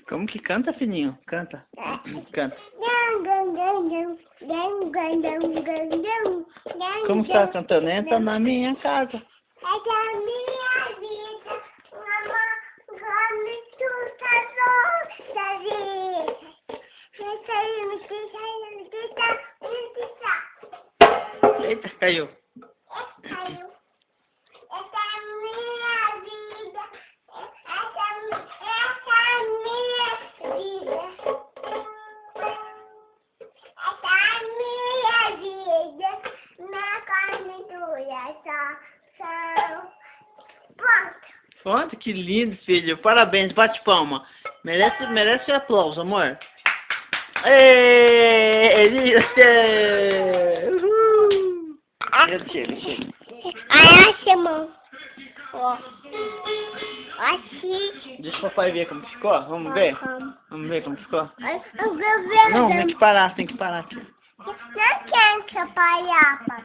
Como que canta, filhinho? Canta. Canta. Como você tá cantando? Entra na minha casa. Essa é a minha vida, Eita, caiu. Essa é a minha vida, essa é a minha vida, essa é a minha vida, na carne dura, só. Pronto, que lindo, filho. Parabéns, bate palma. Merece aplauso, amor. Êêêê, Elisa! Uhul! Chega. Ai, chamou. Ó. Aqui. Deixa o papai ver como ficou. Vamos ver? Vamos ver como ficou? Eu vou ver. Não, tem que parar aqui. Não quero que eu palhaça.